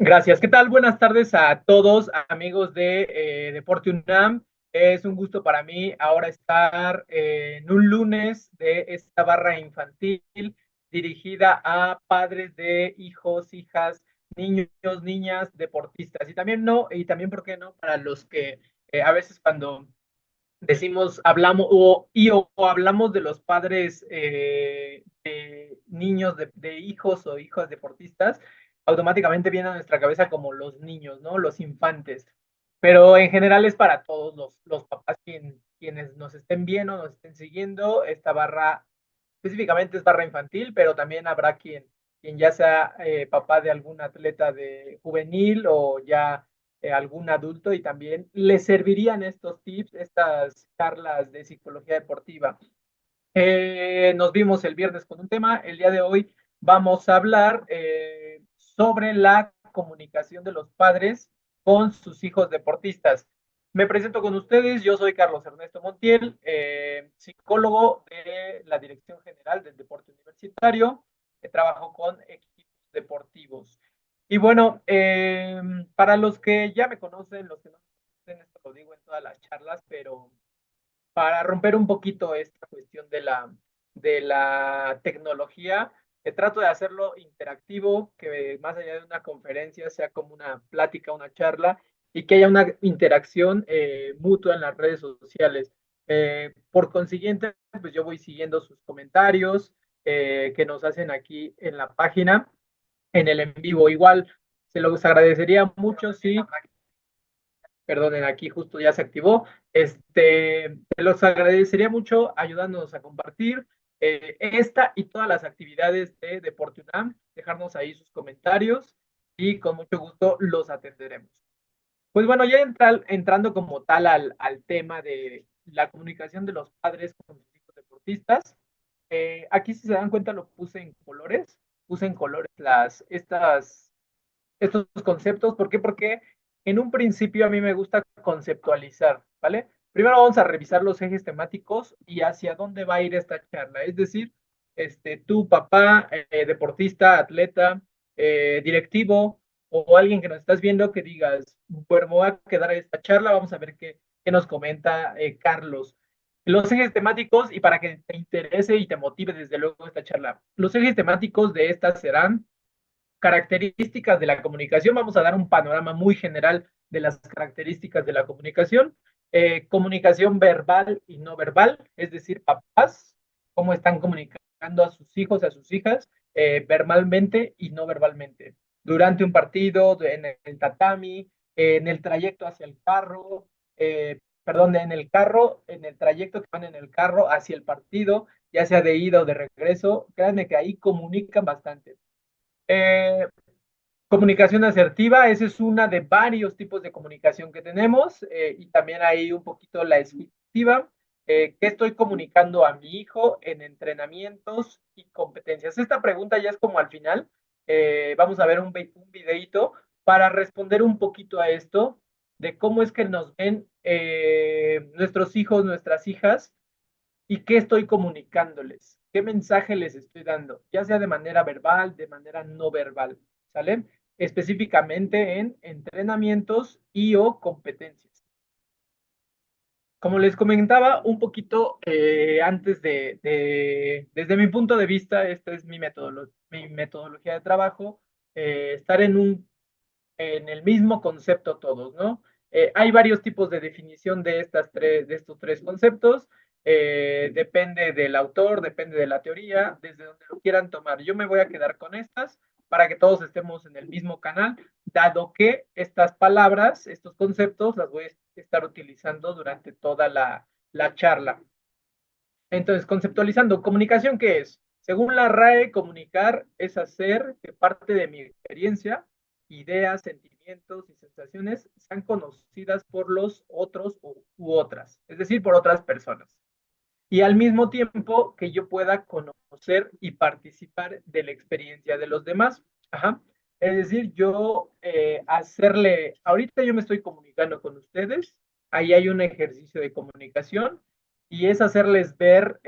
Gracias. ¿Qué tal? Buenas tardes a todos, amigos de Deporte UNAM. Es un gusto para mí ahora estar en un lunes de esta barra infantil dirigida a padres de hijos, hijas, niños, niñas, deportistas. Y también, ¿por qué no? Para los que a veces cuando decimos, hablamos o hablamos de los padres de niños, de hijos o hijas deportistas, automáticamente viene a nuestra cabeza como los niños, ¿no? Los infantes. Pero en general es para todos los papás quienes nos estén viendo, nos estén siguiendo. Esta barra específicamente es barra infantil, pero también habrá quien ya sea papá de algún atleta de juvenil o ya algún adulto y también le servirían estos tips, estas charlas de psicología deportiva. Nos vimos el viernes con un tema, el día de hoy vamos a hablar sobre la comunicación de los padres con sus hijos deportistas. Me presento con ustedes, yo soy Carlos Ernesto Montiel, psicólogo de la Dirección General del Deporte Universitario, que trabajo con equipos deportivos. Y bueno, para los que ya me conocen, los que no me conocen, esto lo digo en todas las charlas, pero para romper un poquito esta cuestión de la tecnología, trato de hacerlo interactivo, que más allá de una conferencia sea como una plática, una charla, y que haya una interacción mutua en las redes sociales. Por consiguiente, pues yo voy siguiendo sus comentarios que nos hacen aquí en la página, en el en vivo. Igual, se los agradecería mucho si perdonen, aquí justo ya se activó. Los agradecería mucho ayudándonos a compartir esta y todas las actividades de Deporte UNAM, dejarnos ahí sus comentarios y con mucho gusto los atenderemos. Pues bueno, ya entrando como tal al tema de la comunicación de los padres con sus hijos deportistas, aquí si se dan cuenta lo puse en colores estos conceptos. ¿Por qué? Porque en un principio a mí me gusta conceptualizar, ¿vale? Primero vamos a revisar los ejes temáticos y hacia dónde va a ir esta charla. Es decir, tu papá, deportista, atleta, directivo o alguien que nos estás viendo que digas, bueno, me voy a quedar a esta charla, vamos a ver qué nos comenta Carlos. Los ejes temáticos, y para que te interese y te motive desde luego esta charla, los ejes temáticos de esta serán características de la comunicación. Vamos a dar un panorama muy general de las características de la comunicación. Comunicación verbal y no verbal, es decir, papás, cómo están comunicando a sus hijos, a sus hijas, verbalmente y no verbalmente. Durante un partido, en el tatami, en el trayecto hacia el carro, perdón, en el trayecto que van en el carro hacia el partido, ya sea de ida o de regreso, créanme que ahí comunican bastante. Eh, Comunicación asertiva, esa es una de varios tipos de comunicación que tenemos y también hay un poquito la efectiva, ¿qué estoy comunicando a mi hijo en entrenamientos y competencias? Esta pregunta ya es como al final, vamos a ver un videito para responder un poquito a esto de cómo es que nos ven nuestros hijos, nuestras hijas y qué estoy comunicándoles, qué mensaje les estoy dando, ya sea de manera verbal, de manera no verbal, ¿sale? Específicamente en entrenamientos y o competencias. Como les comentaba un poquito antes desde mi punto de vista, esta es mi metodología de trabajo, estar en el mismo concepto todos, ¿no? Hay varios tipos de definición de estos tres conceptos. Depende del autor, depende de la teoría, desde donde lo quieran tomar. Yo me voy a quedar con estas para que todos estemos en el mismo canal, dado que estas palabras, estos conceptos, las voy a estar utilizando durante toda la charla. Entonces, conceptualizando, comunicación, ¿qué es? Según la RAE, comunicar es hacer que parte de mi experiencia, ideas, sentimientos y sensaciones sean conocidas por los otros u otras, es decir, por otras personas. Y al mismo tiempo que yo pueda conocer y participar de la experiencia de los demás. Ajá. Es decir, ahorita yo me estoy comunicando con ustedes, ahí hay un ejercicio de comunicación y es hacerles ver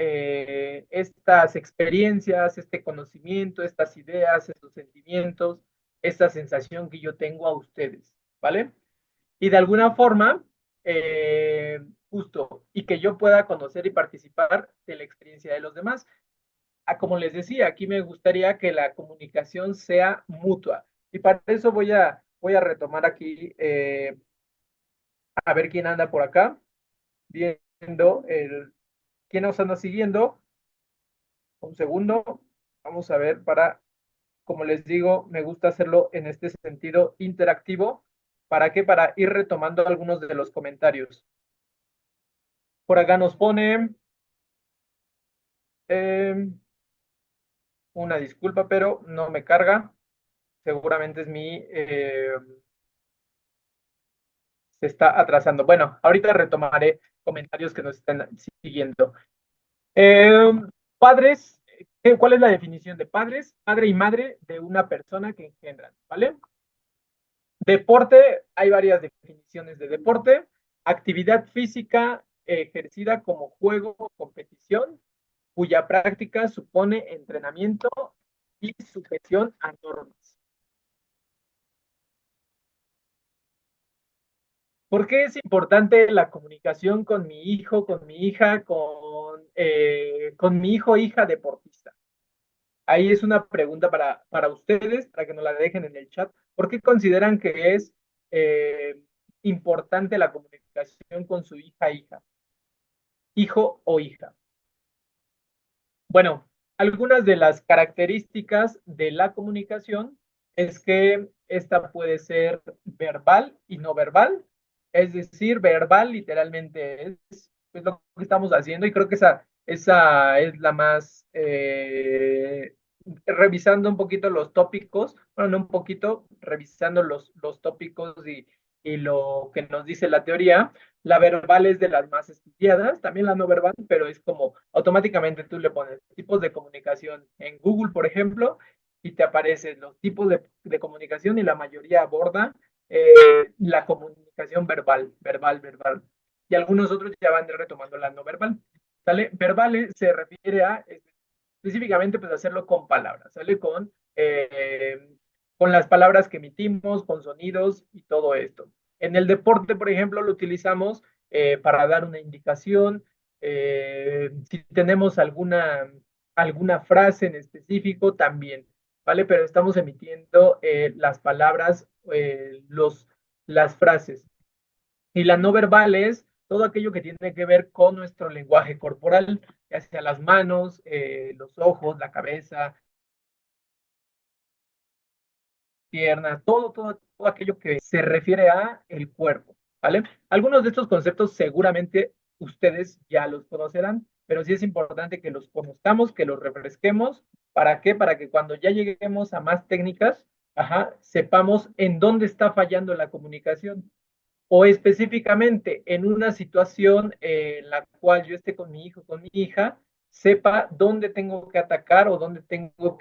estas experiencias, este conocimiento, estas ideas, estos sentimientos. esta sensación que yo tengo a ustedes, ¿vale? Y de alguna forma, justo, y que yo pueda conocer y participar de la experiencia de los demás. Como les decía, aquí me gustaría que la comunicación sea mutua. Y para eso voy a retomar aquí, a ver quién anda por acá, viendo quién nos anda siguiendo. Un segundo, vamos a ver para, como les digo, me gusta hacerlo en este sentido interactivo. ¿Para qué? Para ir retomando algunos de los comentarios. Por acá nos pone, eh, una disculpa, pero no me carga. Seguramente es se está atrasando. Bueno, ahorita retomaré comentarios que nos están siguiendo. Eh, Padres, ¿cuál es la definición de padres? Padre y madre de una persona que engendran, ¿vale? Deporte, hay varias definiciones de deporte. Actividad física ejercida como juego o competición, cuya práctica supone entrenamiento y sujeción a normas. ¿Por qué es importante la comunicación con mi hijo, con mi hija, con mi hijo o hija deportista? Ahí es una pregunta para ustedes, para que nos la dejen en el chat. ¿Por qué consideran que es eh, importante la comunicación con su hija, hijo o hija? Bueno, algunas de las características de la comunicación es que esta puede ser verbal y no verbal. Es decir, verbal literalmente es lo que estamos haciendo y creo que esa es la más, revisando un poquito los tópicos, bueno, no un poquito, revisando los tópicos y lo que nos dice la teoría. La verbal es de las más estudiadas, también la no verbal, pero es como automáticamente tú le pones tipos de comunicación en Google, por ejemplo, y te aparecen los tipos de comunicación y la mayoría aborda la comunicación verbal. Y algunos otros ya van retomando la no verbal. ¿Sale? Verbales se refiere a específicamente pues hacerlo con palabras, ¿sale? Con las palabras que emitimos, con sonidos y todo esto. En el deporte, por ejemplo, lo utilizamos para dar una indicación. Si tenemos alguna frase en específico, también, ¿vale? Pero estamos emitiendo las palabras, las frases. Y la no verbal es todo aquello que tiene que ver con nuestro lenguaje corporal, ya sea las manos, los ojos, la cabeza, piernas, todo aquello que se refiere a el cuerpo, ¿vale? Algunos de estos conceptos seguramente ustedes ya los conocerán, pero sí es importante que los conozcamos, que los refresquemos. ¿Para qué? Para que cuando ya lleguemos a más técnicas, ajá, sepamos en dónde está fallando la comunicación. O específicamente en una situación en la cual yo esté con mi hijo, con mi hija, sepa dónde tengo que atacar o dónde tengo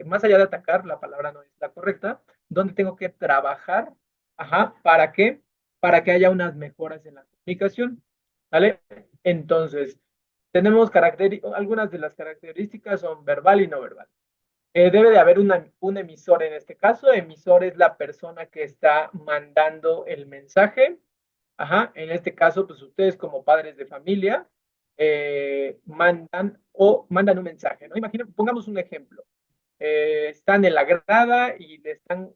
más allá de atacar, la palabra no es la correcta, dónde tengo que trabajar, ajá, ¿para qué? Para que haya unas mejoras en la comunicación, ¿vale? Entonces, tenemos algunas de las características son verbal y no verbal. Debe de haber un emisor en este caso. Emisor es la persona que está mandando el mensaje. Ajá, en este caso, pues ustedes como padres de familia mandan un mensaje, ¿no? Imaginen, pongamos un ejemplo. Están en la grada y le están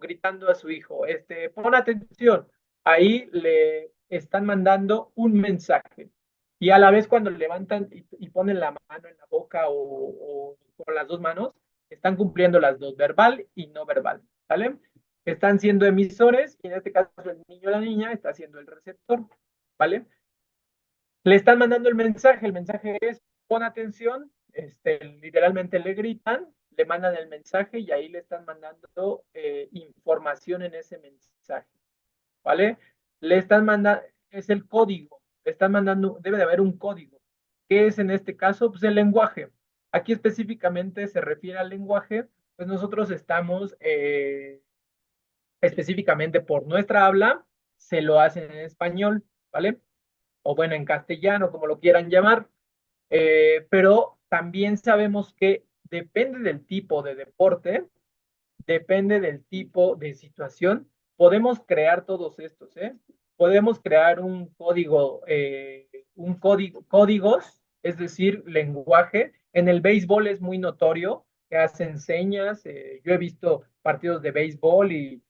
gritando a su hijo, pon atención. Ahí le están mandando un mensaje. Y a la vez cuando levantan y ponen la mano en la boca o con las dos manos, están cumpliendo las dos, verbal y no verbal, ¿vale? Están siendo emisores y en este caso el niño o la niña está siendo el receptor, ¿vale? Le están mandando el mensaje es, pon atención, literalmente le gritan, le mandan el mensaje y ahí le están mandando información en ese mensaje, ¿vale? Le están mandando, es el código, le están mandando, debe de haber un código. ¿Qué es en este caso? Pues el lenguaje. Aquí específicamente se refiere al lenguaje, pues nosotros estamos específicamente por nuestra habla, se lo hacen en español, ¿vale? O bueno, en castellano, como lo quieran llamar, pero también sabemos que depende del tipo de deporte, depende del tipo de situación. Podemos crear todos estos, ¿eh? Podemos crear códigos, es decir, lenguaje. En el béisbol es muy notorio que hacen señas. Yo he visto partidos de béisbol y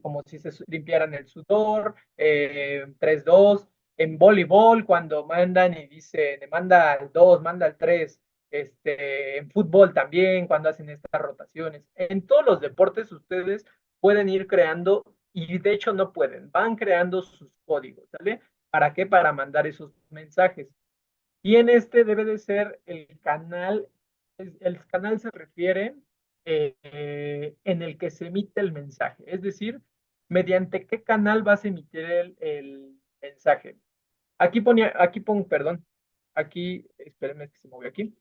como si se limpiaran el sudor, 3-2. En voleibol, cuando mandan y dicen, manda al 2, manda al 3. En fútbol también, cuando hacen estas rotaciones. En todos los deportes ustedes pueden ir creando, y de hecho no pueden, van creando sus códigos, ¿sale? ¿Para qué? Para mandar esos mensajes. Y en este debe de ser el canal se refiere en el que se emite el mensaje, es decir, mediante qué canal vas a emitir el mensaje. Aquí pongo, perdón, aquí, espérenme que se movió aquí.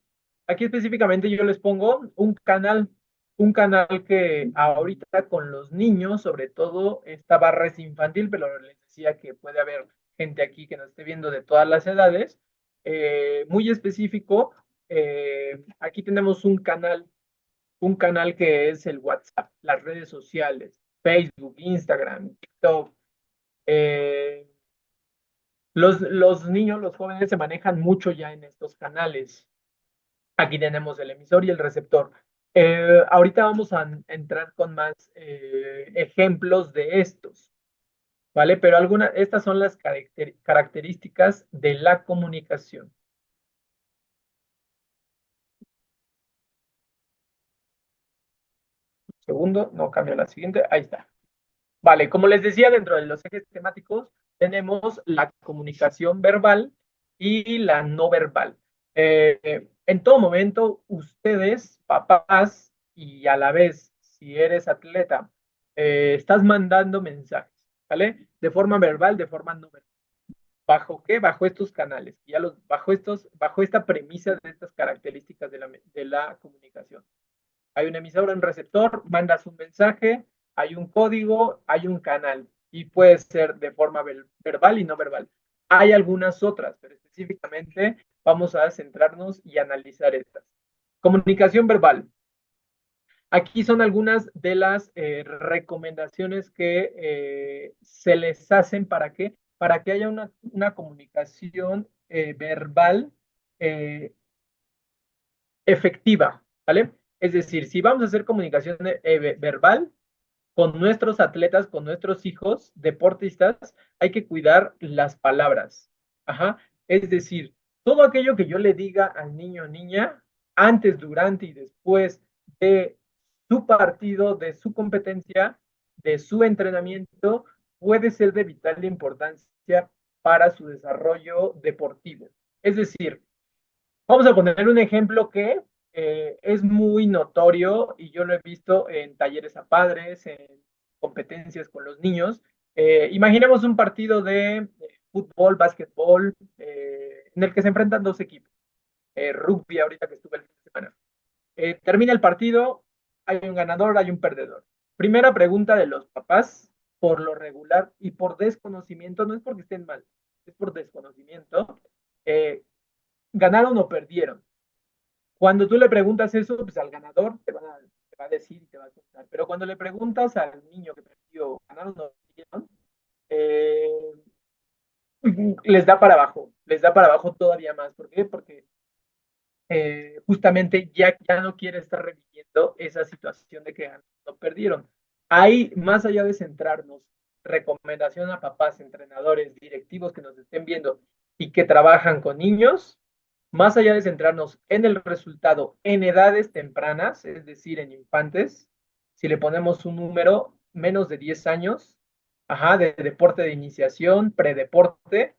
Aquí específicamente yo les pongo un canal que ahorita con los niños, sobre todo, esta barra es infantil, pero les decía que puede haber gente aquí que nos esté viendo de todas las edades, muy específico. Aquí tenemos un canal que es el WhatsApp, las redes sociales, Facebook, Instagram, TikTok. eh, los niños, los jóvenes se manejan mucho ya en estos canales. Aquí tenemos el emisor y el receptor. Ahorita vamos a entrar con más ejemplos de estos, ¿vale? Pero estas son las características de la comunicación. Segundo, no cambio la siguiente, ahí está. Vale, como les decía, dentro de los ejes temáticos tenemos la comunicación verbal y la no verbal. En todo momento, ustedes, papás, y a la vez, si eres atleta, estás mandando mensajes, ¿vale? De forma verbal, de forma no verbal. ¿Bajo qué? Bajo estos canales, bajo esta premisa de estas características de la comunicación. Hay un emisor, un receptor, mandas un mensaje, hay un código, hay un canal y puede ser de forma verbal y no verbal. Hay algunas otras, pero específicamente vamos a centrarnos y analizar estas. Comunicación verbal. Aquí son algunas de las recomendaciones que se les hacen para que haya una comunicación verbal eh, efectiva, ¿vale? Es decir, si vamos a hacer comunicación verbal con nuestros atletas, con nuestros hijos deportistas, hay que cuidar las palabras. Ajá. Es decir, todo aquello que yo le diga al niño o niña, antes, durante y después de su partido, de su competencia, de su entrenamiento, puede ser de vital importancia para su desarrollo deportivo. Es decir, vamos a poner un ejemplo que es muy notorio y yo lo he visto en talleres a padres, en competencias con los niños. Imaginemos un partido de fútbol, básquetbol, en el que se enfrentan dos equipos. Rugby, ahorita que estuve el fin de semana. Termina el partido, hay un ganador, hay un perdedor. Primera pregunta de los papás, por lo regular y por desconocimiento, no es porque estén mal, es por desconocimiento. ¿Ganaron o perdieron? Cuando tú le preguntas eso, pues al ganador te va a decir y te va a contar. Pero cuando le preguntas al niño que perdió, ganaron o perdieron, eh, les da para abajo todavía más. ¿Por qué? Porque justamente ya no quiere estar reviviendo esa situación de que ganaron o perdieron. Hay, más allá de centrarnos, recomendación a papás, entrenadores, directivos que nos estén viendo y que trabajan con niños, más allá de centrarnos en el resultado en edades tempranas, es decir, en infantes, si le ponemos un número menos de 10 años, ajá, de deporte de iniciación, predeporte,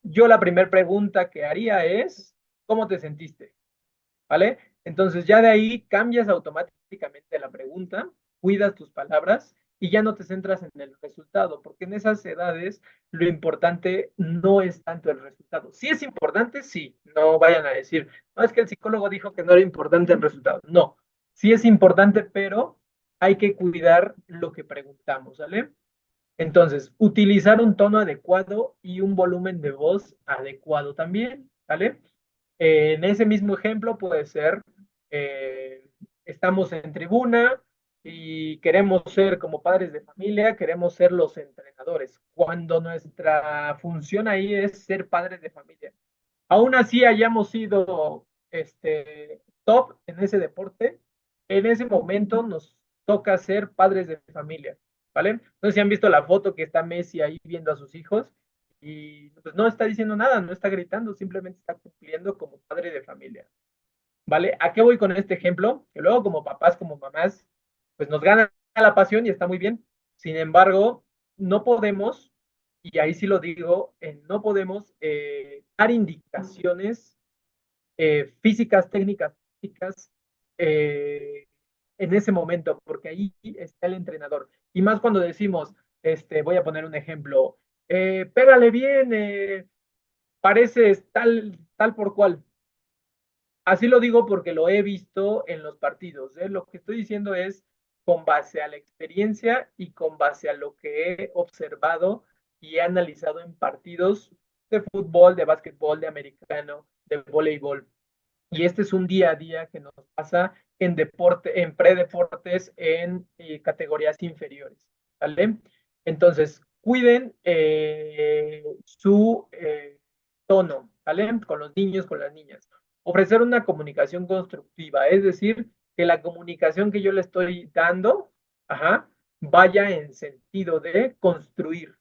yo la primera pregunta que haría es, ¿cómo te sentiste? ¿Vale? Entonces ya de ahí cambias automáticamente la pregunta, cuidas tus palabras y ya no te centras en el resultado, porque en esas edades lo importante no es tanto el resultado. Sí es importante, sí, no vayan a decir, no es que el psicólogo dijo que no era importante el resultado. No, sí es importante, pero hay que cuidar lo que preguntamos, ¿vale? Entonces, utilizar un tono adecuado y un volumen de voz adecuado también, ¿vale? En ese mismo ejemplo puede ser, estamos en tribuna, y queremos ser como padres de familia, queremos ser los entrenadores, cuando nuestra función ahí es ser padres de familia. Aún así hayamos sido top en ese deporte, en ese momento nos toca ser padres de familia, ¿vale? No sé si han visto la foto que está Messi ahí viendo a sus hijos y pues no está diciendo nada, no está gritando, simplemente está cumpliendo como padre de familia. ¿Vale? ¿A qué voy con este ejemplo? Que luego como papás, como mamás, pues nos gana la pasión y está muy bien. Sin embargo, no podemos, y ahí sí lo digo, no podemos dar indicaciones físicas, técnicas, físicas, eh, en ese momento, porque ahí está el entrenador. Y más cuando decimos, voy a poner un ejemplo, pégale bien, pareces tal, tal por cual. Así lo digo porque lo he visto en los partidos, ¿eh? Lo que estoy diciendo es con base a la experiencia y con base a lo que he observado y he analizado en partidos de fútbol, de básquetbol, de americano, de voleibol. Y este es un día a día que nos pasa en deporte, en predeportes, en categorías inferiores, ¿vale? Entonces, cuiden su tono, ¿vale? Con los niños, con las niñas. Ofrecer una comunicación constructiva, es decir, que la comunicación que yo le estoy dando, ajá, vaya en sentido de construir.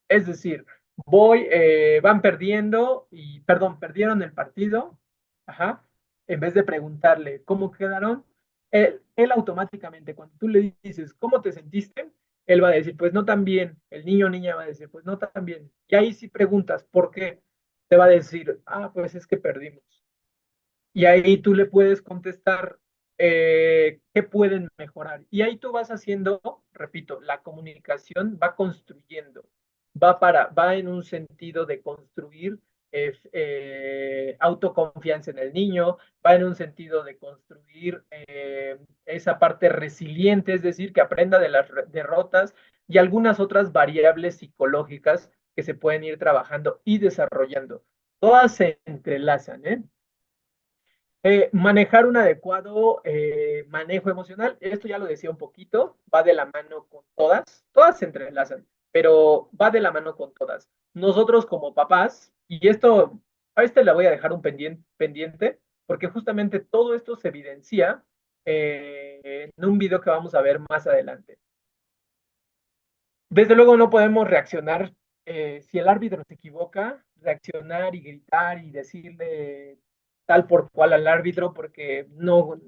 Es decir, van perdiendo y, perdón, perdieron el partido, ajá, en vez de preguntarle cómo quedaron, él automáticamente, cuando tú le dices, ¿cómo te sentiste? Él va a decir, pues no tan bien. El niño o niña va a decir, pues no tan bien. Y ahí si preguntas, ¿por qué? Te va a decir, ah, pues es que perdimos. Y ahí tú le puedes contestar qué pueden mejorar. Y ahí tú vas haciendo, repito, la comunicación va construyendo, va en un sentido de construir autoconfianza en el niño, va en un sentido de construir esa parte resiliente, es decir, que aprenda de las derrotas y algunas otras variables psicológicas que se pueden ir trabajando y desarrollando. Todas se entrelazan, ¿eh? Manejar un adecuado manejo emocional, esto ya lo decía un poquito, va de la mano con todas se entrelazan, pero va de la mano con todas. Nosotros como papás, y esto, a este le voy a dejar un pendiente, porque justamente todo esto se evidencia en un video que vamos a ver más adelante. Desde luego no podemos reaccionar, si el árbitro se equivoca, reaccionar y gritar y decirle tal por cual al árbitro, porque no,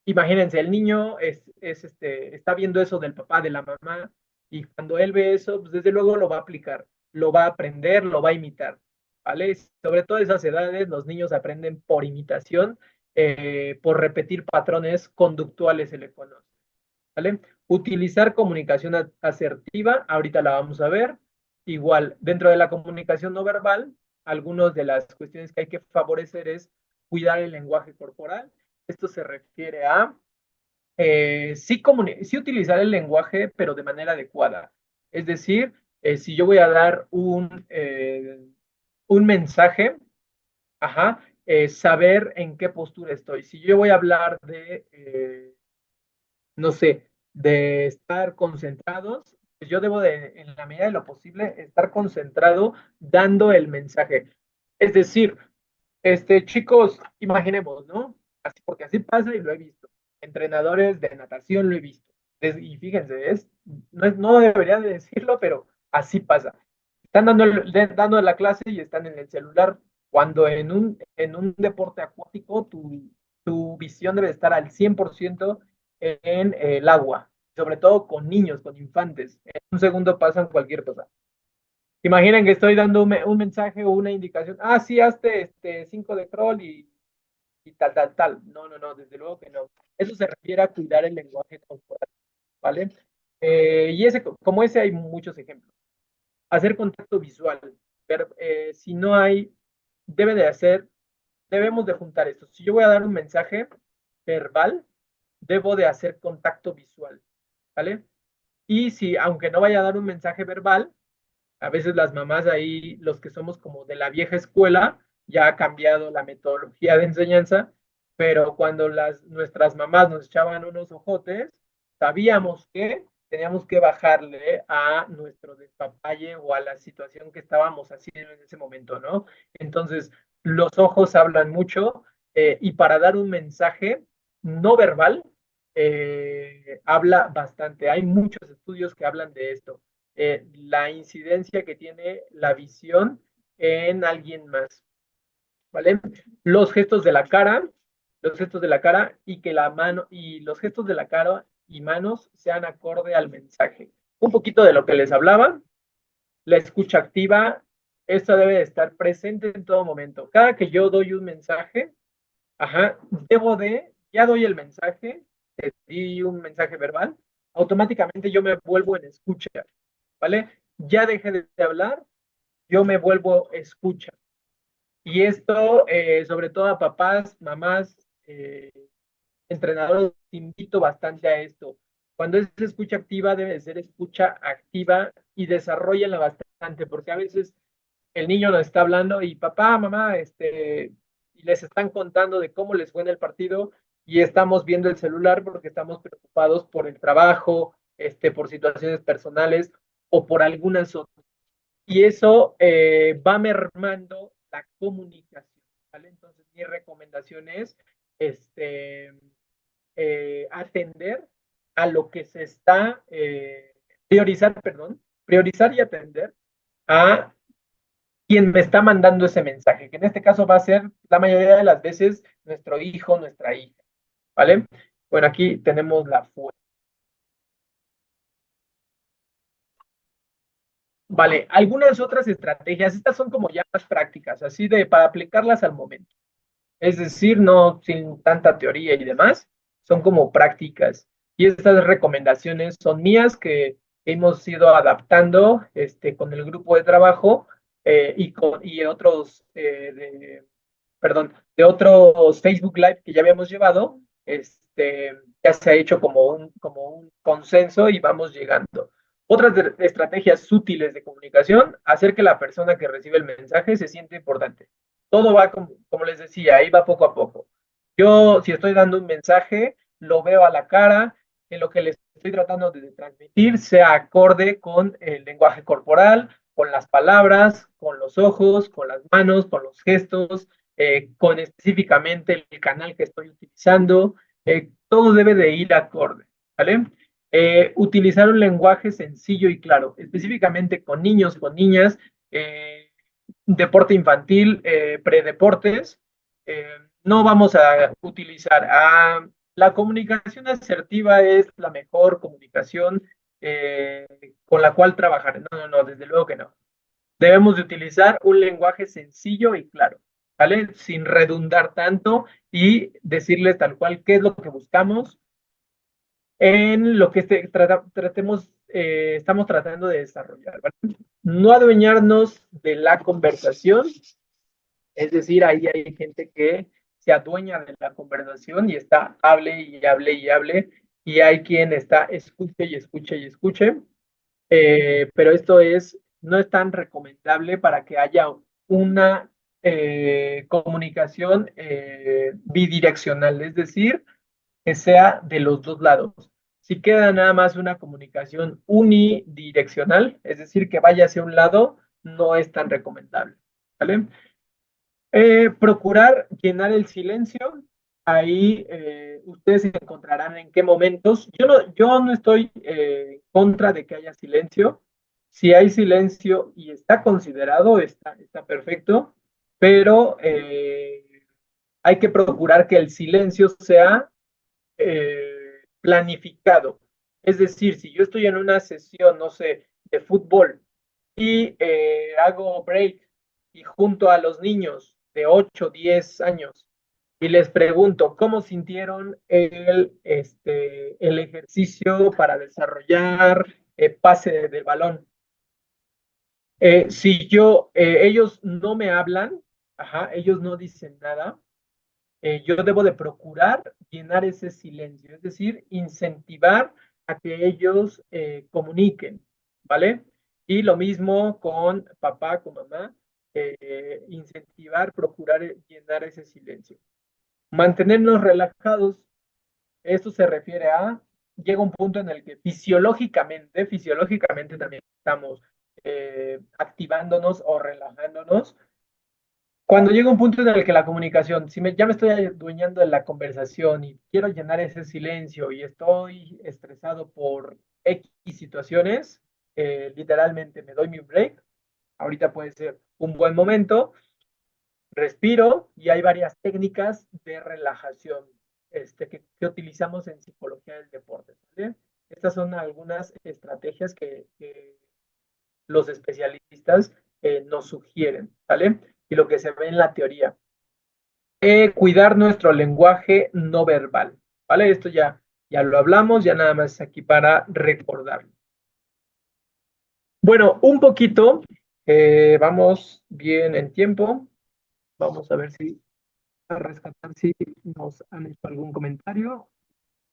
imagínense, el niño está viendo eso del papá, de la mamá, y cuando él ve eso, pues desde luego lo va a aplicar, lo va a aprender, lo va a imitar, ¿vale? Sobre todo esas edades, los niños aprenden por imitación, por repetir patrones conductuales, se le conoce. ¿Vale? Utilizar comunicación asertiva, ahorita la vamos a ver. Igual, dentro de la comunicación no verbal, algunas de las cuestiones que hay que favorecer es cuidar el lenguaje corporal. Esto se refiere a sí utilizar el lenguaje, pero de manera adecuada. Es decir, si yo voy a dar un mensaje, ajá, saber en qué postura estoy. Si yo voy a hablar no sé, de estar concentrados, pues yo debo de, en la medida de lo posible, estar concentrado dando el mensaje. Es decir, chicos, imaginemos, ¿no? Así, porque así pasa y lo he visto. Entrenadores de natación lo he visto. Y fíjense, no debería de decirlo, pero así pasa. Están dando la clase y están en el celular, cuando en un deporte acuático tu visión debe estar al 100% en el agua, sobre todo con niños, con infantes. En un segundo pasan cualquier cosa. Imaginen que estoy dando un mensaje o una indicación. Ah, sí, hazte 5 de crawl y tal, tal, tal. No, no, no, desde luego que no. Eso se refiere a cuidar el lenguaje corporal, ¿vale? Y como ese hay muchos ejemplos. Hacer contacto visual. Ver, si no hay, debe de hacer, debemos de juntar esto. Si yo voy a dar un mensaje verbal, debo de hacer contacto visual, ¿vale? Y si, aunque no vaya a dar un mensaje verbal, a veces las mamás ahí, los que somos como de la vieja escuela, ya ha cambiado la metodología de enseñanza, pero cuando nuestras mamás nos echaban unos ojotes, sabíamos que teníamos que bajarle a nuestro despapalle o a la situación que estábamos haciendo en ese momento, ¿no? Entonces, los ojos hablan mucho y para dar un mensaje no verbal, habla bastante. Hay muchos estudios que hablan de esto. La incidencia que tiene la visión en alguien más. ¿Vale? Los gestos de la cara, los gestos de la cara y que la mano y los gestos de la cara y manos sean acorde al mensaje. Un poquito de lo que les hablaba, la escucha activa, esto debe de estar presente en todo momento. Cada que yo doy un mensaje, ajá, ya doy el mensaje, te di un mensaje verbal, automáticamente yo me vuelvo en escucha, ¿vale? Ya dejé de hablar, yo me vuelvo escucha. Y esto, sobre todo a papás, mamás, entrenadores, invito bastante a esto. Cuando es escucha activa, debe ser escucha activa y desarrollenla bastante, porque a veces el niño nos está hablando y papá, mamá, y les están contando de cómo les fue en el partido y estamos viendo el celular porque estamos preocupados por el trabajo, por situaciones personales o por algunas otras. Y eso va mermando la comunicación, ¿vale? Entonces, mi recomendación es este, atender a lo que se está, priorizar, perdón, priorizar y atender a quien me está mandando ese mensaje, que en este caso va a ser la mayoría de las veces nuestro hijo, nuestra hija, ¿vale? Bueno, aquí tenemos la fuente. Vale, algunas otras estrategias, estas son como ya más prácticas, así de para aplicarlas al momento. Es decir, no sin tanta teoría y demás, son como prácticas. Y estas recomendaciones son mías que hemos ido adaptando con el grupo de trabajo y otros, de otros Facebook Live que ya habíamos llevado, ya se ha hecho como un consenso y vamos llegando. Otras estrategias útiles de comunicación, hacer que la persona que recibe el mensaje se siente importante. Todo va, como les decía, ahí va poco a poco. Yo, si estoy dando un mensaje, lo veo a la cara, en lo que les estoy tratando de transmitir sea acorde con el lenguaje corporal, con las palabras, con los ojos, con las manos, con los gestos, con específicamente el canal que estoy utilizando. Todo debe de ir acorde, ¿vale? Utilizar un lenguaje sencillo y claro, específicamente con niños, con niñas, deporte infantil, predeportes, eh, no vamos a utilizar. La comunicación asertiva es la mejor comunicación eh, con la cual trabajar. No, no, no, desde luego que no. Debemos de utilizar un lenguaje sencillo y claro, ¿vale? Sin redundar tanto y decirles tal cual qué es lo que buscamos en lo que estamos tratando de desarrollar, ¿vale? No adueñarnos de la conversación, es decir, ahí hay gente que se adueña de la conversación y está hable y hable y hable, y hay quien está escuche y escuche y escuche, pero no es tan recomendable para que haya una comunicación bidireccional, es decir, que sea de los dos lados. Si queda nada más una comunicación unidireccional, es decir, que vaya hacia un lado, no es tan recomendable. ¿Vale? Procurar llenar el silencio. Ahí ustedes encontrarán en qué momentos. Yo no estoy en contra de que haya silencio. Si hay silencio y está considerado, está perfecto, pero hay que procurar que el silencio sea planificado. Es decir, si yo estoy en una sesión, no sé, de fútbol y hago break y junto a los niños de 8 10 años y les pregunto cómo sintieron el ejercicio para desarrollar pase del balón. Si ellos no me hablan, ajá, ellos no dicen nada, yo debo de procurar llenar ese silencio, es decir, incentivar a que ellos comuniquen, ¿vale? Y lo mismo con papá, con mamá, incentivar, procurar llenar ese silencio. Mantenernos relajados, esto se refiere a llega un punto en el que fisiológicamente también estamos activándonos o relajándonos. Cuando llega un punto en el que la comunicación, si ya me estoy adueñando de la conversación y quiero llenar ese silencio y estoy estresado por X situaciones, literalmente me doy mi break. Ahorita puede ser un buen momento, respiro y hay varias técnicas de relajación que utilizamos en psicología del deporte. ¿Vale? Estas son algunas estrategias que los especialistas nos sugieren, ¿vale? Y lo que se ve en la teoría. Cuidar nuestro lenguaje no verbal, ¿vale? Esto ya lo hablamos, ya nada más aquí para recordarlo. Bueno, un poquito, vamos bien en tiempo. Vamos a ver si a rescatar si nos han hecho algún comentario,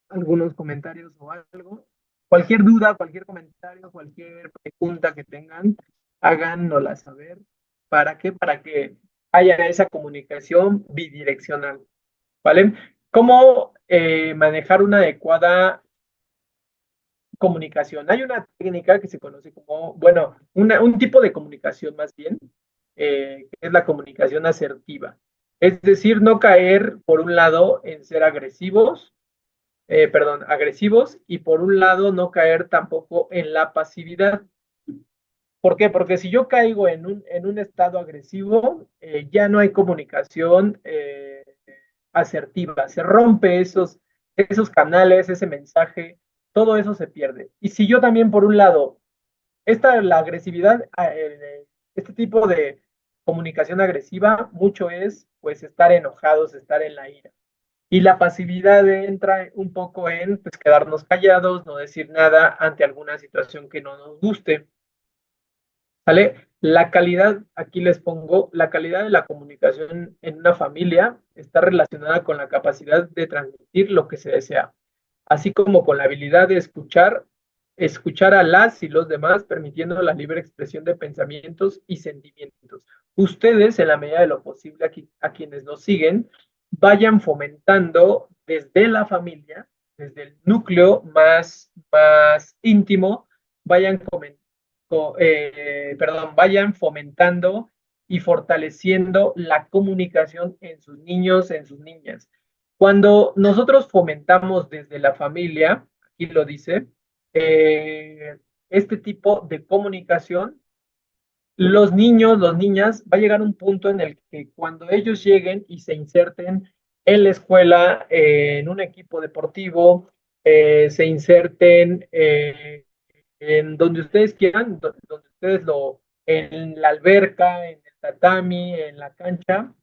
algunos comentarios o algo. Cualquier duda, cualquier comentario, cualquier pregunta que tengan, háganosla saber. ¿Para qué? Para que haya esa comunicación bidireccional, ¿vale? ¿Cómo manejar una adecuada comunicación? Hay una técnica que se conoce como, bueno, un tipo de comunicación más bien, que es la comunicación asertiva. Es decir, no caer por un lado en ser agresivos, agresivos, y por un lado no caer tampoco en la pasividad. ¿Por qué? Porque si yo caigo en un estado agresivo, ya no hay comunicación asertiva, se rompe esos canales, ese mensaje, todo eso se pierde. Y si yo también, por un lado, la agresividad, este tipo de comunicación agresiva, mucho es pues estar enojados, estar en la ira. Y la pasividad entra un poco en pues, quedarnos callados, no decir nada ante alguna situación que no nos guste. ¿Vale? La calidad, aquí les pongo, la calidad de la comunicación en una familia está relacionada con la capacidad de transmitir lo que se desea, así como con la habilidad de escuchar a las y los demás, permitiendo la libre expresión de pensamientos y sentimientos. Ustedes, en la medida de lo posible, a quienes nos siguen, vayan fomentando desde la familia, desde el núcleo más íntimo, vayan vayan fomentando y fortaleciendo la comunicación en sus niños, en sus niñas. Cuando nosotros fomentamos desde la familia, aquí lo dice, este tipo de comunicación, los niños, las niñas, va a llegar un punto en el que cuando ellos lleguen y se inserten en la escuela, en un equipo deportivo, se inserten en donde ustedes quieran, donde ustedes en la alberca, en el tatami, en la cancha,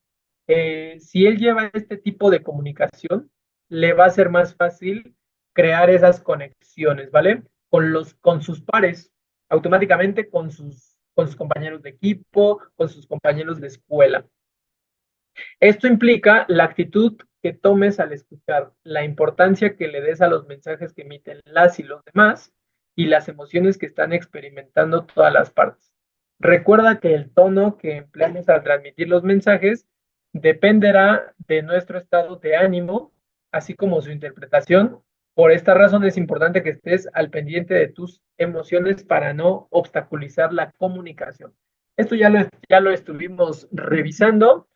si él lleva este tipo de comunicación, le va a ser más fácil crear esas conexiones, ¿vale? Con sus pares, automáticamente con sus compañeros de equipo, con sus compañeros de escuela. Esto implica la actitud que tomes al escuchar, la importancia que le des a los mensajes que emiten las y los demás y las emociones que están experimentando todas las partes. Recuerda que el tono que empleamos al transmitir los mensajes dependerá de nuestro estado de ánimo, así como su interpretación. Por esta razón es importante que estés al pendiente de tus emociones para no obstaculizar la comunicación. Esto ya lo estuvimos revisando.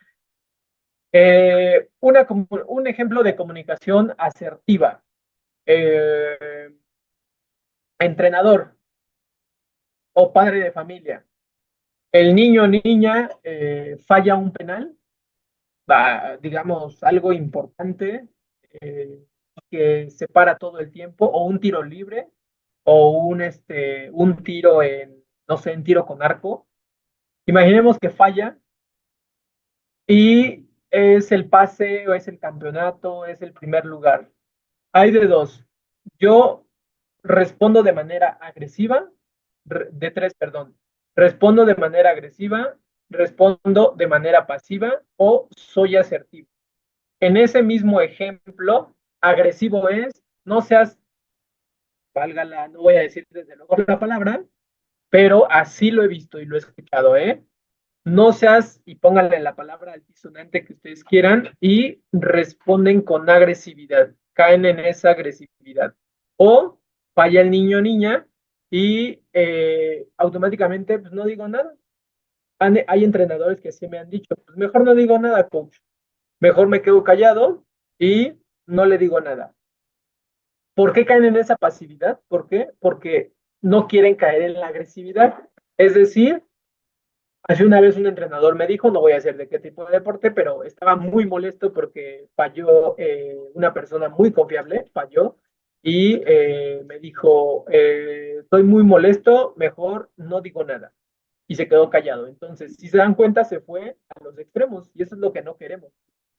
Un ejemplo de comunicación asertiva. Eh, Entrenador o padre de familia. El niño o niña falla un penal, digamos algo importante eh, que se para todo el tiempo, o un tiro libre, o un tiro no sé, en tiro con arco. Imaginemos que falla y es el pase o es el campeonato, es el primer lugar. Hay de dos. Yo respondo de manera agresiva, de tres, perdón. Respondo de manera agresiva, respondo de manera pasiva o soy asertivo. En ese mismo ejemplo, agresivo es, no seas, válgala, no voy a decir desde luego la palabra, pero así lo he visto y lo he escuchado, ¿eh? No seas, y pónganle la palabra altisonante que ustedes quieran, y responden con agresividad, caen en esa agresividad. O falla el niño o niña y automáticamente pues, no digo nada. Hay entrenadores que sí me han dicho, pues mejor no digo nada, coach. Mejor me quedo callado y no le digo nada. ¿Por qué caen en esa pasividad? ¿Por qué? Porque no quieren caer en la agresividad. Es decir, hace una vez un entrenador me dijo, no voy a decir de qué tipo de deporte, pero estaba muy molesto porque falló una persona muy confiable, falló, y me dijo, estoy muy molesto, mejor no digo nada. Y se quedó callado. Entonces, si se dan cuenta, se fue a los extremos y eso es lo que no queremos.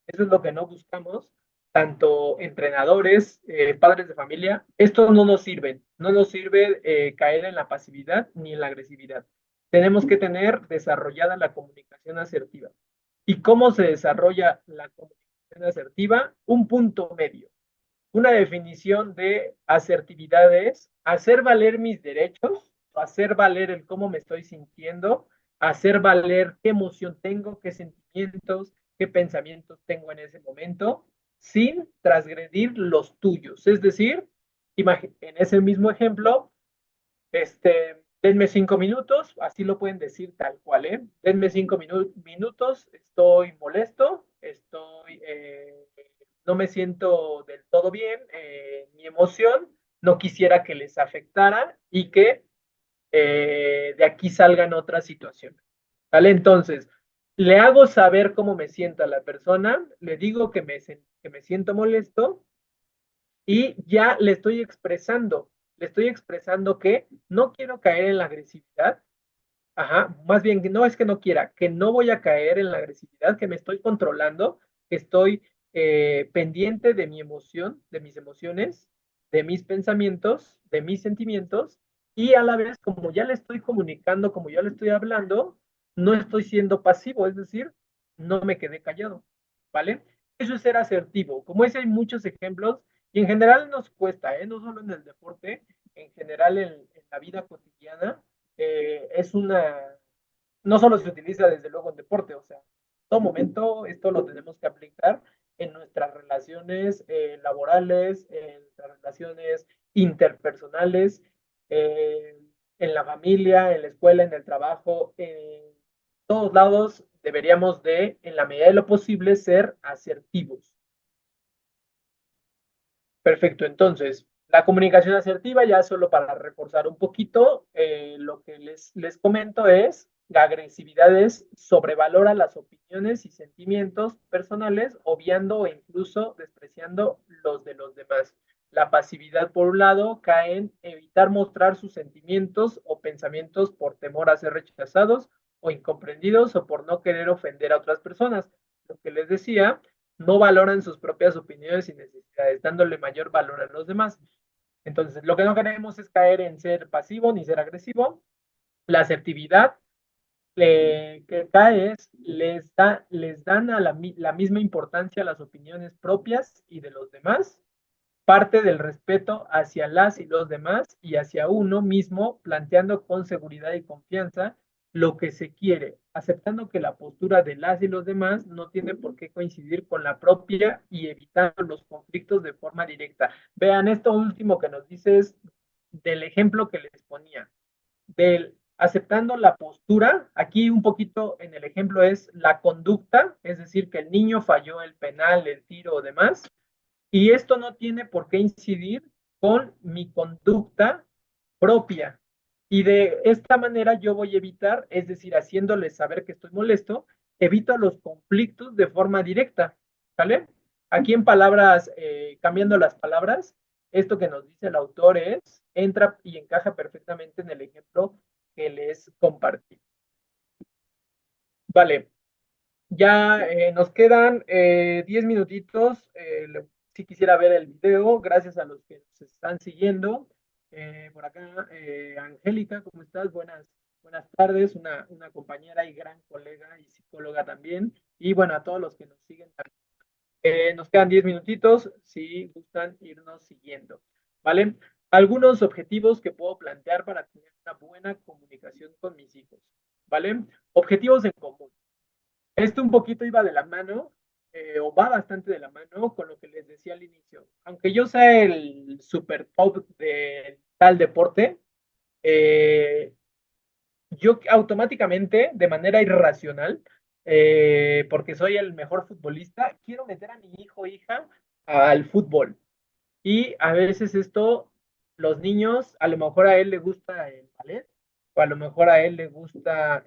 Eso es lo que no buscamos, tanto entrenadores, padres de familia. Esto no nos sirve. No nos sirve caer en la pasividad ni en la agresividad. Tenemos que tener desarrollada la comunicación asertiva. ¿Y cómo se desarrolla la comunicación asertiva? Un punto medio. Una definición de asertividad es hacer valer mis derechos, hacer valer el cómo me estoy sintiendo, hacer valer qué emoción tengo, qué sentimientos, qué pensamientos tengo en ese momento, sin transgredir los tuyos. Es decir, en ese mismo ejemplo, denme 5 minutos, así lo pueden decir tal cual, ¿eh? Denme 5 minutos, estoy molesto, no me siento del todo bien, mi emoción, no quisiera que les afectara y que de aquí salgan otras situaciones, ¿vale? Entonces, le hago saber cómo me siento a la persona, le digo que me siento molesto y ya le estoy expresando que no quiero caer en la agresividad, ajá, más bien que no es que no quiera, que no voy a caer en la agresividad, que me estoy controlando, que estoy pendiente de mi emoción, de mis emociones, de mis pensamientos, de mis sentimientos, y a la vez, como ya le estoy comunicando, como ya le estoy hablando, no estoy siendo pasivo, es decir, no me quedé callado, ¿vale? Eso es ser asertivo. Como ese hay muchos ejemplos, y en general nos cuesta, ¿eh? No solo en el deporte, en general en la vida cotidiana es no solo se utiliza desde luego en deporte, o sea, en todo momento esto lo tenemos que aplicar en nuestras relaciones laborales, en nuestras relaciones interpersonales, eh, en la familia, en la escuela, en el trabajo, en todos lados deberíamos de, en la medida de lo posible, ser asertivos. Perfecto, entonces, la comunicación asertiva, ya solo para reforzar un poquito, lo que les comento es, la agresividad es sobrevalora las opiniones y sentimientos personales, obviando o incluso despreciando los de los demás. La pasividad, por un lado, cae en evitar mostrar sus sentimientos o pensamientos por temor a ser rechazados o incomprendidos o por no querer ofender a otras personas. Lo que les decía, no valoran sus propias opiniones y necesidades, dándole mayor valor a los demás. Entonces, lo que no queremos es caer en ser pasivo ni ser agresivo. La asertividad que cae es, les dan a la misma importancia a las opiniones propias y de los demás, parte del respeto hacia las y los demás y hacia uno mismo, planteando con seguridad y confianza lo que se quiere, aceptando que la postura de las y los demás no tiene por qué coincidir con la propia y evitando los conflictos de forma directa. Vean, esto último que nos dice es del ejemplo que les ponía, del aceptando la postura, aquí un poquito en el ejemplo es la conducta, es decir, que el niño falló el penal, el tiro o demás, y esto no tiene por qué incidir con mi conducta propia. Y de esta manera yo voy a evitar, es decir, haciéndoles saber que estoy molesto, evito los conflictos de forma directa. ¿Vale? Aquí en palabras, cambiando las palabras, esto que nos dice el autor es, entra y encaja perfectamente en el ejemplo que les compartí. Vale, ya nos quedan 10 minutitos. Si quisiera ver el video, gracias a los que nos están siguiendo. Por acá, Angélica, ¿cómo estás? Buenas tardes, una compañera y gran colega y psicóloga también. Y bueno, a todos los que nos siguen. Nos quedan 10 minutitos si gustan irnos siguiendo. ¿Vale? Algunos objetivos que puedo plantear para tener una buena comunicación con mis hijos. ¿Vale? Objetivos en común. Esto un poquito iba de la mano, o va bastante de la mano con lo que les decía al inicio. Aunque yo sea el super top tal deporte, eh, yo automáticamente, de manera irracional, porque soy el mejor futbolista, quiero meter a mi hijo o hija al fútbol. Y a veces esto, los niños, a lo mejor a él le gusta el ballet, o a lo mejor a él le gusta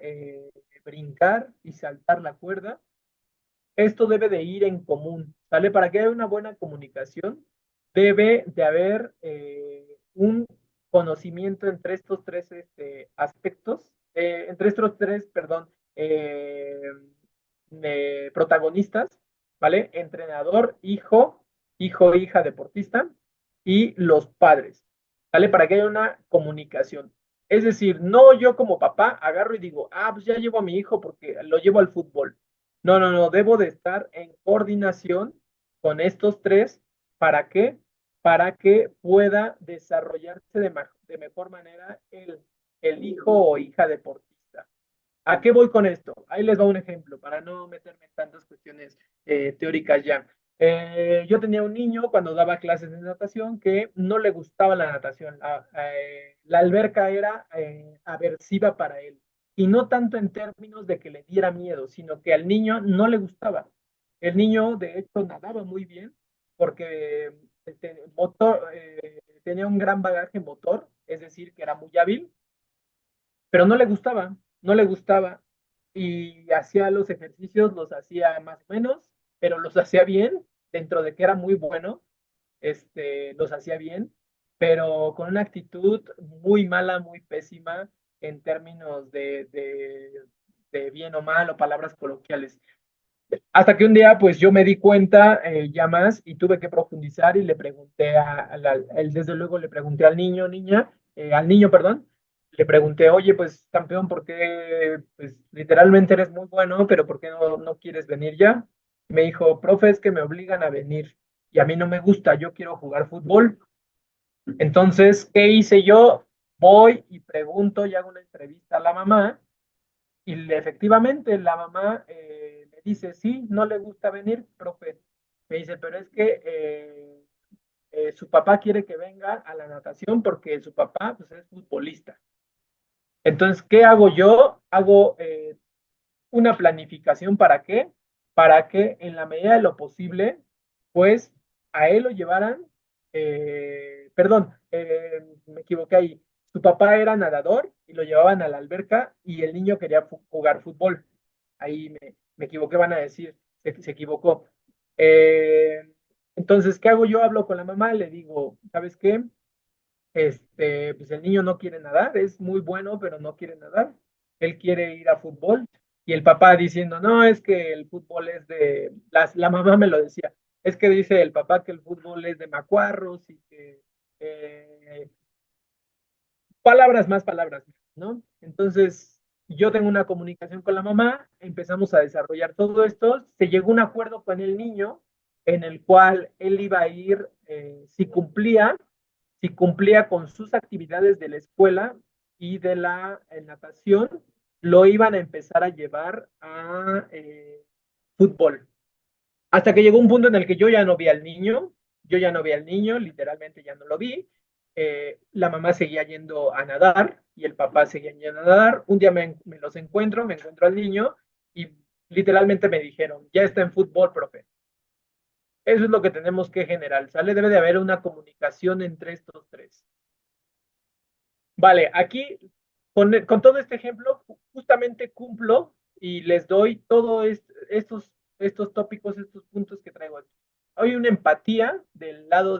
brincar y saltar la cuerda. Esto debe de ir en común, ¿sale? Para que haya una buena comunicación, debe de haber un conocimiento entre estos tres aspectos, entre estos tres, perdón, protagonistas, ¿vale? Entrenador, hijo, hija, deportista y los padres, ¿vale? Para que haya una comunicación. Es decir, no yo como papá agarro y digo, ah, pues ya llevo a mi hijo porque lo llevo al fútbol. No, no, no, debo de estar en coordinación con estos tres. ¿Para qué? Para que pueda desarrollarse de mejor manera el hijo o hija deportista. ¿A qué voy con esto? Ahí les va un ejemplo para no meterme en tantas cuestiones teóricas ya. Yo tenía un niño cuando daba clases de natación que no le gustaba la natación. La alberca era aversiva para él. Y no tanto en términos de que le diera miedo, sino que al niño no le gustaba. El niño, de hecho, nadaba muy bien porque tenía un gran bagaje motor, es decir, que era muy hábil, pero no le gustaba, no le gustaba. Y hacía los ejercicios, los hacía más o menos, pero los hacía bien, dentro de que era muy bueno, los hacía bien, pero con una actitud muy mala, muy pésima en términos de bien o mal o palabras coloquiales. Hasta que un día, pues yo me di cuenta ya más y tuve que profundizar y le pregunté él, desde luego le pregunté al niño, perdón, le pregunté, oye, pues campeón, ¿por qué, pues literalmente eres muy bueno, pero ¿por qué no quieres venir ya? Me dijo, profe, es que me obligan a venir y a mí no me gusta, yo quiero jugar fútbol. Entonces, ¿qué hice yo? Voy y pregunto y hago una entrevista a la mamá y efectivamente la mamá me dice, sí, no le gusta venir, profe. Me dice, pero es que su papá quiere que venga a la natación porque su papá pues, es futbolista. Entonces, ¿qué hago yo? Hago una planificación para qué? Para que en la medida de lo posible, pues a él lo llevaran, perdón, me equivoqué ahí. Su papá era nadador y lo llevaban a la alberca y el niño quería jugar fútbol. Ahí me equivoqué, van a decir, se equivocó. Eh, entonces, ¿qué hago yo? Hablo con la mamá, le digo, ¿sabes qué? Pues el niño no quiere nadar, es muy bueno, pero no quiere nadar. Él quiere ir a fútbol. Y el papá diciendo, no, es que el fútbol es la mamá me lo decía, es que dice el papá que el fútbol es de macuarros y que eh, palabras más, palabras menos, ¿no? Entonces, yo tengo una comunicación con la mamá, empezamos a desarrollar todo esto, se llegó a un acuerdo con el niño en el cual él iba a ir, si cumplía con sus actividades de la escuela y de la natación, lo iban a empezar a llevar a fútbol. Hasta que llegó un punto en el que yo ya no vi al niño, yo ya no vi al niño, literalmente ya no lo vi. La mamá seguía yendo a nadar y el papá seguía yendo a nadar. Un día me los encuentro, me encuentro al niño y literalmente me dijeron, ya está en fútbol, profe. Eso es lo que tenemos que generar, ¿sale? Debe de haber una comunicación entre estos tres. Vale, aquí con todo este ejemplo, justamente cumplo y les doy todos estos tópicos, estos puntos que traigo aquí. Hay una empatía del lado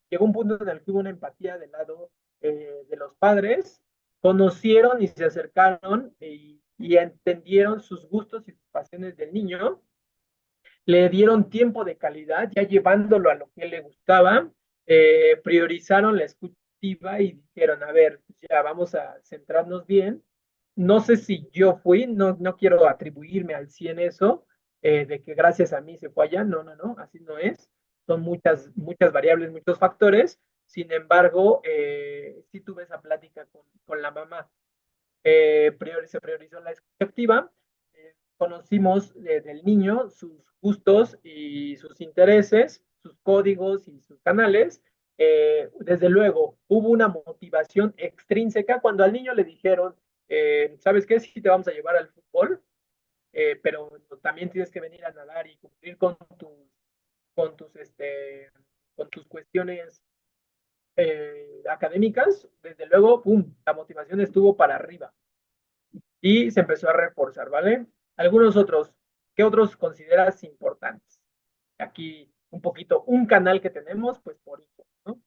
llegó un punto en el que hubo una empatía del lado de los padres, conocieron y se acercaron y entendieron sus gustos y sus pasiones del niño, le dieron tiempo de calidad, ya llevándolo a lo que le gustaba, priorizaron la escucha y dijeron, a ver, ya vamos a centrarnos bien. No sé si yo fui, no quiero atribuirme al 100 eso, de que gracias a mí se fue allá, no, no, no, así no es. Son muchas variables, muchos factores. Sin embargo, sí tuve esa plática con la mamá. Se priorizó la escucha activa, conocimos del niño sus gustos y sus intereses, sus códigos y sus canales, desde luego, hubo una motivación extrínseca cuando al niño le dijeron, ¿sabes qué? Sí te vamos a llevar al fútbol, pero también tienes que venir a nadar y cumplir con tus, con tus cuestiones académicas, desde luego, ¡pum!, la motivación estuvo para arriba y se empezó a reforzar, ¿vale? Algunos otros, ¿qué otros consideras importantes? Aquí un poquito, un canal que tenemos, pues por hijo, ¿no?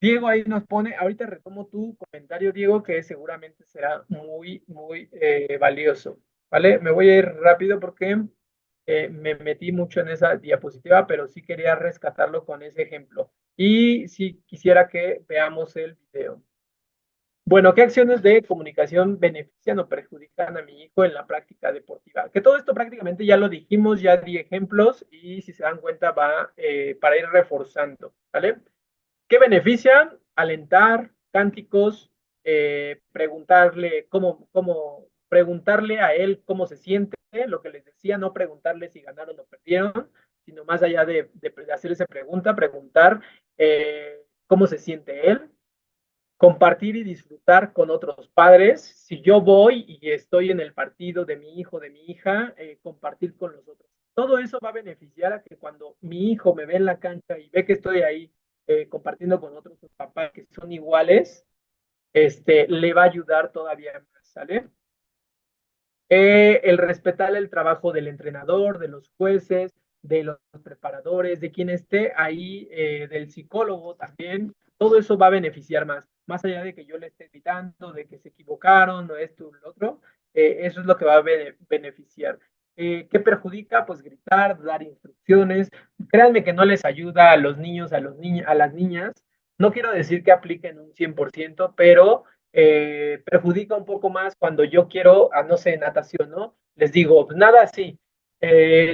Diego ahí nos pone, ahorita retomo tu comentario, Diego, que seguramente será muy, muy valioso, ¿vale? Me voy a ir rápido porque me metí mucho en esa diapositiva, pero sí quería rescatarlo con ese ejemplo. Y sí quisiera que veamos el video. Bueno, ¿qué acciones de comunicación benefician o perjudican a mi hijo en la práctica deportiva? Que todo esto prácticamente ya lo dijimos, ya di ejemplos y si se dan cuenta va para ir reforzando, ¿vale? ¿Qué benefician? Alentar, cánticos, preguntarle preguntarle a él cómo se siente, lo que les decía, no preguntarle si ganaron o perdieron, sino más allá de hacer esa pregunta, preguntar cómo se siente él, compartir y disfrutar con otros padres. Si yo voy y estoy en el partido de mi hijo, de mi hija, compartir con los otros. Todo eso va a beneficiar a que cuando mi hijo me ve en la cancha y ve que estoy ahí compartiendo con otros papás que son iguales, le va a ayudar todavía más, ¿sale? El respetar el trabajo del entrenador, de los jueces, de los preparadores, de quien esté ahí, del psicólogo también, todo eso va a beneficiar más, más allá de que yo le esté gritando, de que se equivocaron, o esto o lo otro, eso es lo que va a beneficiar. ¿Qué perjudica? Pues gritar, dar instrucciones. Créanme que no les ayuda a los niños, a las niñas. No quiero decir que apliquen un 100%, pero perjudica un poco más cuando yo quiero, no sé, natación, ¿no? Les digo, pues nada así,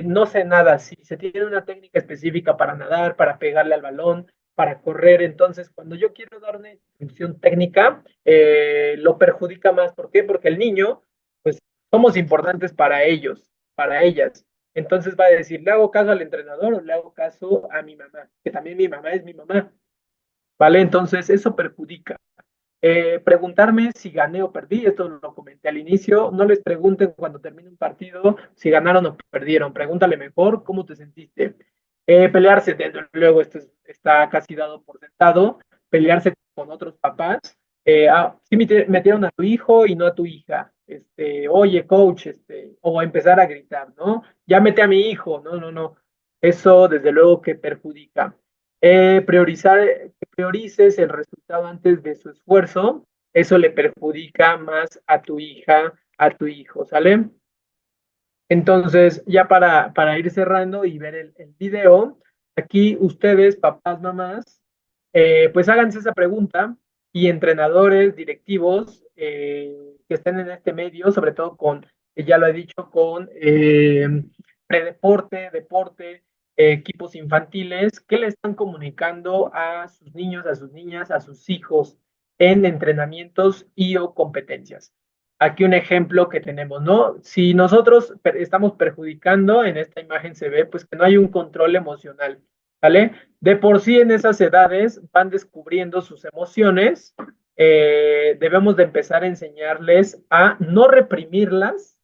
no sé nada así, se tiene una técnica específica para nadar, para pegarle al balón, para correr, entonces cuando yo quiero dar una instrucción técnica, lo perjudica más, ¿por qué? Porque el niño, pues somos importantes para ellos, para ellas. Entonces va a decir, ¿le hago caso al entrenador o le hago caso a mi mamá? Que también mi mamá es mi mamá, ¿vale? Entonces eso perjudica. Preguntarme si gané o perdí, esto lo comenté al inicio, no les pregunten cuando termine un partido si ganaron o perdieron, pregúntale mejor cómo te sentiste. Pelearse, desde luego, está casi dado por sentado, pelearse con otros papás, sí metieron a tu hijo y no a tu hija, oye coach, o empezar a gritar, ¿no? Ya mete a mi hijo, no, no, no, eso desde luego que perjudica. Priorizar, que priorices el resultado antes de su esfuerzo, eso le perjudica más a tu hija, a tu hijo, ¿sale? Entonces, ya para ir cerrando y ver el video, aquí ustedes, papás, mamás, pues háganse esa pregunta y entrenadores, directivos que estén en este medio, sobre todo con, ya lo he dicho, con predeporte, deporte, equipos infantiles, ¿qué le están comunicando a sus niños, a sus niñas, a sus hijos en entrenamientos y o competencias? Aquí un ejemplo que tenemos, ¿no? Si nosotros estamos perjudicando, en esta imagen se ve, pues que no hay un control emocional, ¿vale? De por sí en esas edades van descubriendo sus emociones, debemos de empezar a enseñarles a no reprimirlas,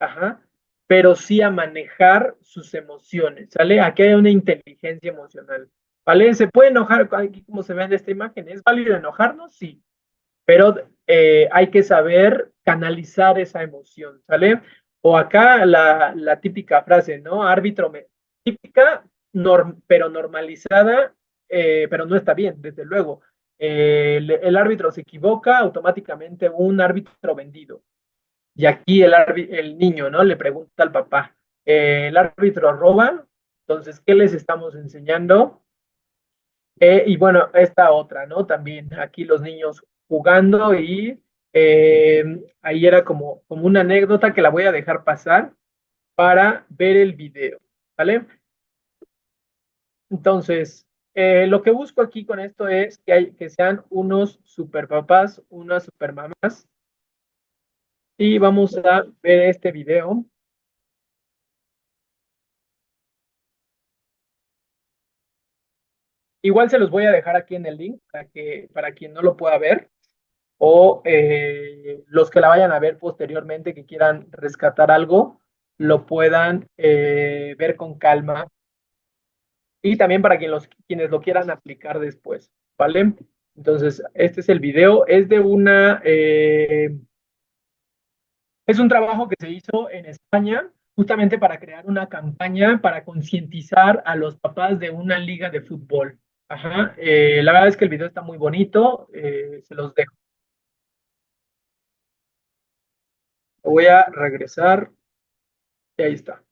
ajá, pero sí a manejar sus emociones, ¿sale? Aquí hay una inteligencia emocional, ¿vale? ¿Se puede enojar, aquí como se ve en esta imagen? ¿Es válido enojarnos? Sí, pero hay que saber canalizar esa emoción, ¿sale? O acá la típica frase, ¿no? Típica, pero normalizada, pero no está bien, desde luego. El árbitro se equivoca, automáticamente un árbitro vendido. Y aquí el niño, ¿no? Le pregunta al papá, ¿el árbitro roba? Entonces, ¿qué les estamos enseñando? Y bueno, esta otra, ¿no? También aquí los niños jugando y eh, ahí era como una anécdota que la voy a dejar pasar para ver el video, ¿vale? Entonces, lo que busco aquí con esto es que sean unos super papás, unas super mamás y vamos a ver este video. Igual se los voy a dejar aquí en el link para quien no lo pueda ver o los que la vayan a ver posteriormente que quieran rescatar algo, lo puedan ver con calma y también para quienes lo quieran aplicar después, ¿vale? Entonces, este es el video, es un trabajo que se hizo en España justamente para crear una campaña para concientizar a los papás de una liga de fútbol. Ajá, la verdad es que el video está muy bonito, se los dejo. Voy a regresar y ahí está.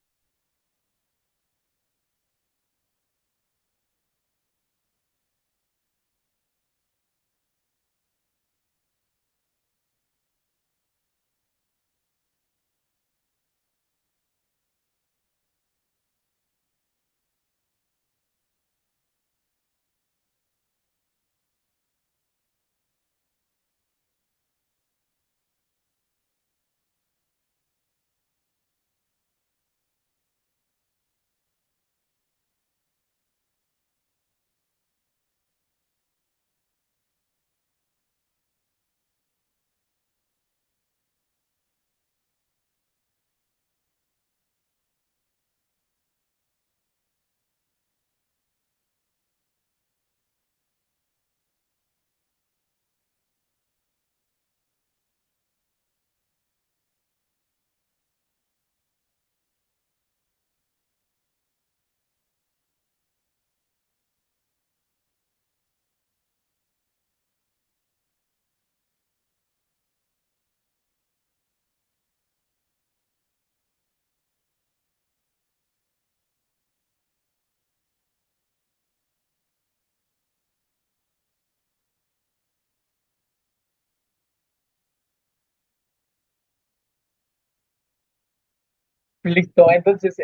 Listo, entonces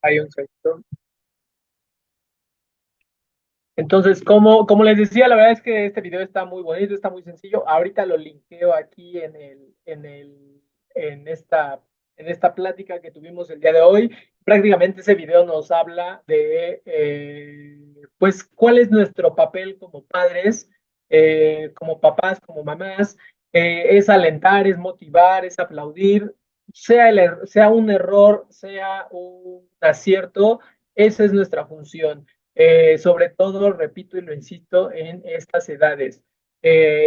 hay un segundo. Entonces, como les decía, la verdad es que este video está muy bonito, está muy sencillo. Ahorita lo linkeo aquí en esta plática que tuvimos el día de hoy. Prácticamente ese video nos habla de, pues, cuál es nuestro papel como padres, como papás, como mamás. Es alentar, es motivar, es aplaudir, sea un error, sea un acierto, esa es nuestra función. Sobre todo, repito y lo insisto, en estas edades.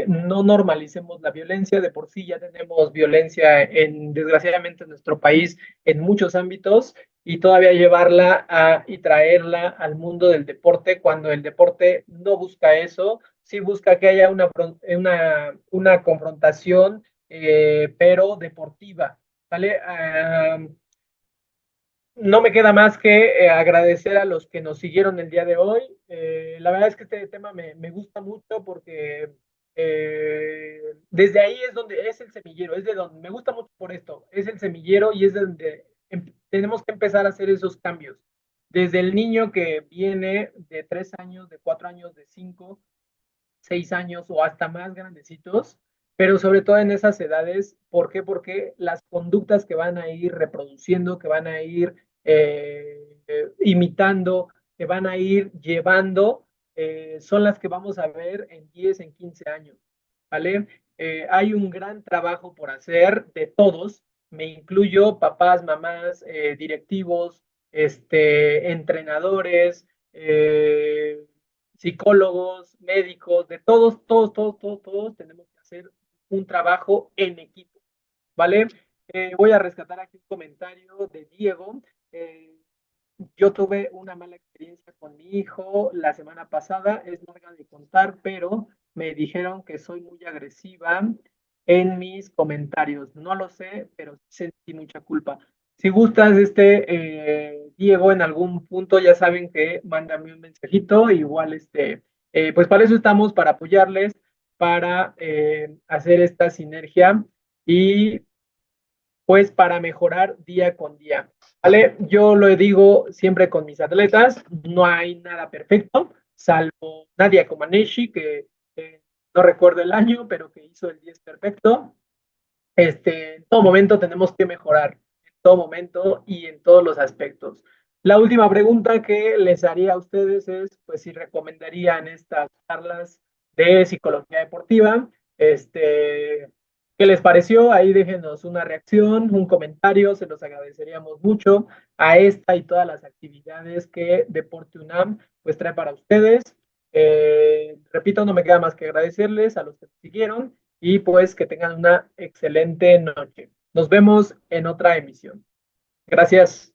No normalicemos la violencia, de por sí ya tenemos violencia desgraciadamente en nuestro país en muchos ámbitos y todavía y traerla al mundo del deporte cuando el deporte no busca eso, sí busca que haya una confrontación, pero deportiva, ¿vale? No me queda más que agradecer a los que nos siguieron el día de hoy. La verdad es que este tema me gusta mucho porque desde ahí es donde es el semillero, es de donde me gusta mucho por esto, es el semillero y es de donde tenemos que empezar a hacer esos cambios. Desde el niño que viene de 3 años, de 4 años, de 5, 6 años o hasta más grandecitos, pero sobre todo en esas edades, ¿por qué? Porque las conductas que van a ir reproduciendo, que van a ir imitando, que van a ir llevando, son las que vamos a ver en 10 en 15 años, ¿vale? Hay un gran trabajo por hacer de todos, me incluyo papás, mamás, directivos, entrenadores, psicólogos, médicos, de todos tenemos que hacer un trabajo en equipo, ¿vale? Voy a rescatar aquí un comentario de Diego. Eh, yo tuve una mala experiencia con mi hijo la semana pasada, es larga de contar, pero me dijeron que soy muy agresiva en mis comentarios. No lo sé, pero sentí mucha culpa. Si gustas, Diego, en algún punto ya saben que mándame un mensajito, igual pues para eso estamos, para apoyarles, para hacer esta sinergia y pues para mejorar día con día. ¿Vale? Yo lo digo siempre con mis atletas, no hay nada perfecto, salvo Nadia Comaneci, que no recuerdo el año, pero que hizo el 10 perfecto. En todo momento tenemos que mejorar, en todo momento y en todos los aspectos. La última pregunta que les haría a ustedes es, pues, si recomendarían estas charlas de psicología deportiva. ¿Qué les pareció? Ahí déjenos una reacción, un comentario, se los agradeceríamos mucho a esta y todas las actividades que Deporte UNAM pues trae para ustedes. Repito, no me queda más que agradecerles a los que siguieron y pues que tengan una excelente noche. Nos vemos en otra emisión. Gracias.